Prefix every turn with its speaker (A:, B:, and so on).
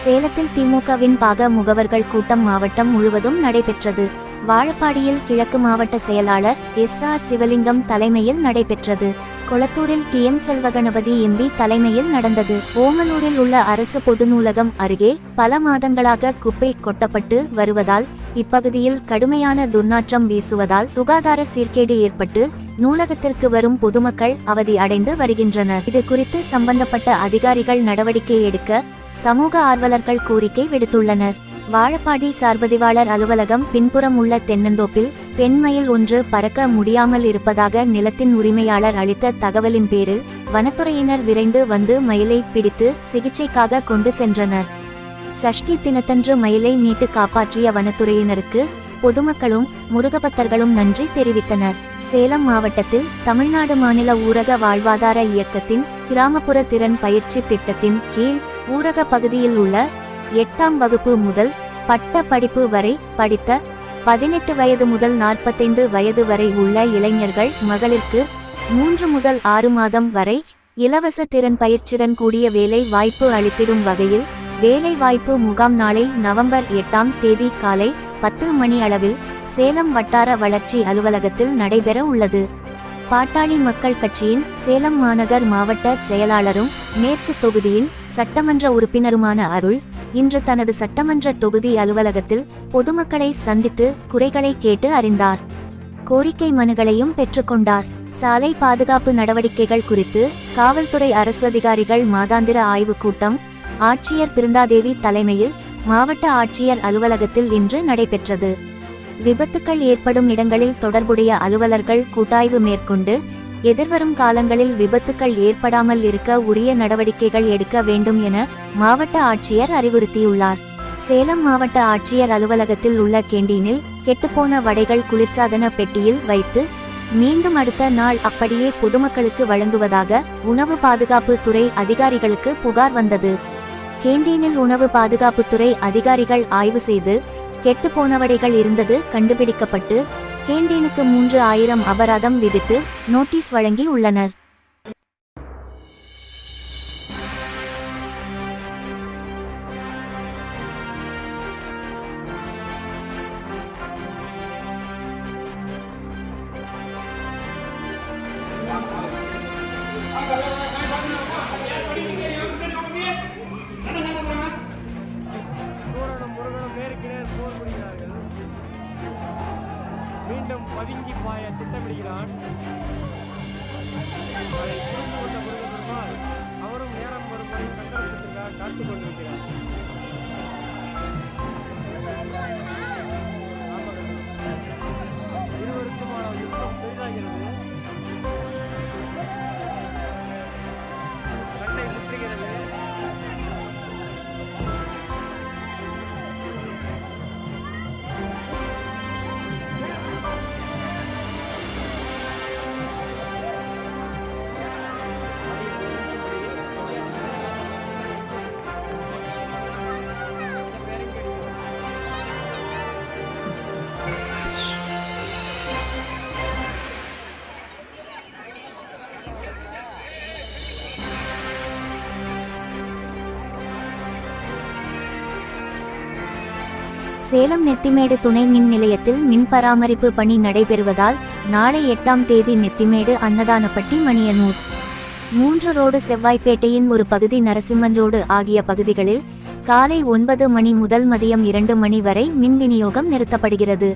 A: சேலத்தில் திமுகவின் பாக முகவர்கள் கூட்டம் மாவட்டம் முழுவதும் நடைபெற்றது. வாழப்பாடியில் கிழக்கு மாவட்ட செயலாளர் SR சிவலிங்கம் தலைமையில் நடைபெற்றது. கொளத்தூரில் TM செல்வகணபதி MP தலைமையில் நடந்தது. ஓமலூரில் உள்ள அரசு பொது நூலகம் அருகே பல மாதங்களாக குப்பை கொட்டப்பட்டு வருவதால் இப்பகுதியில் கடுமையான துர்நாற்றம் வீசுவதால் சுகாதார சீர்கேடு ஏற்பட்டு நூலகத்திற்கு வரும் பொதுமக்கள் அவதி அடைந்து வருகின்றனர். இது குறித்து சம்பந்தப்பட்ட அதிகாரிகள் நடவடிக்கை எடுக்க சமூக ஆர்வலர்கள் கோரிக்கை விடுத்துள்ளனர். வாழப்பாடி சார்பதிவாளர் அலுவலகம் பின்புறம் உள்ள தென்னந்தோப்பில் பெண்மயில் ஒன்று பறக்க முடியாமல் இருப்பதாக நிலத்தின் உரிமையாளர் அளித்த தகவலின் பேரில் வனத்துறையினர் விரைந்து வந்து மயிலை பிடித்து சிகிச்சைக்காக கொண்டு சென்றனர். சஷ்டி தினத்தன்று மயிலை மீட்டு காப்பாற்றிய வனத்துறையினருக்கு பொதுமக்களும் முருகபக்தர்களும் நன்றி தெரிவித்தனர். சேலம் மாவட்டத்தில் தமிழ்நாடு மாநில ஊரக வாழ்வாதார இயக்கத்தின் கிராமப்புற திறன் பயிற்சி திட்டத்தின் கீழ் ஊரக பகுதியில் உள்ள 8ஆம் வகுப்பு முதல் பட்ட படிப்பு வரை படித்த 18 வயது முதல் 45 வயது வரை உள்ள இளைஞர்கள் மகளிருக்கு 3 முதல் 6 மாதம் வரை இலவச திறன் பயிற்சியுடன் கூடிய வேலை வாய்ப்பு அளித்திடும் வகையில் வேலை வாய்ப்பு முகாம் நாளை நவம்பர் 8ஆம் தேதி காலை 10 மணி அளவில் சேலம் வட்டார வளர்ச்சி அலுவலகத்தில் நடைபெற உள்ளது. பாட்டாளி மக்கள் கட்சியின் சேலம் மாநகர் மாவட்ட செயலாளரும் மேற்கு தொகுதியின் சட்டமன்ற உறுப்பினருமான அருள் இன்று தனது சட்டமன்ற தொகுதி அலுவலகத்தில் பொதுமக்களை சந்தித்து குறைகளை கேட்டு அறிந்தார். கோரிக்கை மனுக்களையும் பெற்றுக்கொண்டார். சாலை பாதுகாப்பு நடவடிக்கைகள் குறித்து காவல்துறை அரசு அதிகாரிகள் மாதாந்திர ஆய்வுக் கூட்டம் ஆட்சியர் பிருந்தாதேவி தலைமையில் மாவட்ட ஆட்சியர் அலுவலகத்தில் இன்று நடைபெற்றது. விபத்துக்கள் ஏற்படும் இடங்களில் தொடர்புடைய அலுவலர்கள் கூட்டாய்வு மேற்கொண்டு எதிர்வரும் காலங்களில் விபத்துக்கள் ஏற்படாமல் இருக்க உரிய நடவடிக்கைகள் எடுக்க வேண்டும் என மாவட்ட ஆட்சியர் அறிவுறுத்தியுள்ளார். சேலம் மாவட்ட ஆட்சியர் அலுவலகத்தில் உள்ள கேண்டீனில் கெட்டுப்போன வடைகள் குளிர்சாதன பெட்டியில் வைத்து மீண்டும் அடுத்த நாள் அப்படியே பொதுமக்களுக்கு வழங்குவதாக உணவு பாதுகாப்பு துறை அதிகாரிகளுக்கு புகார் வந்தது. கேண்டீனில் உணவு பாதுகாப்புத்துறை அதிகாரிகள் ஆய்வு செய்து கெட்டுப்போனவடைகள் இருந்தது கண்டுபிடிக்கப்பட்டு கேண்டீனுக்கு 3000 அபராதம் விதித்து நோட்டீஸ் வழங்கி உள்ளனர்.
B: மீண்டும் பதுங்கி பாய திட்டமிடுகிறான். அதை புரிந்து கொண்ட முருகப்பெருமாள் அவரும் நேரம் ஒரு முறை சங்கடத்திற்காக காத்துக் கொண்டிருக்கிறார். இருவருக்குமான யுத்தம் பெரிதாகிறது. சண்டை முற்றுகிறது.
A: சேலம் நெத்திமேடு துணை மின் நிலையத்தில் மின் பராமரிப்பு பணி நடைபெறுவதால் நாளை 8ஆம் தேதி நெத்திமேடு அன்னதானப்பட்டி மணியனூர் 3 ரோடு செவ்வாய்ப்பேட்டையின் ஒரு பகுதி நரசிம்மன் ரோடு ஆகிய பகுதிகளில் காலை 9 மணி முதல் மதியம் 2 மணி வரை மின் விநியோகம் நிறுத்தப்படுகிறது.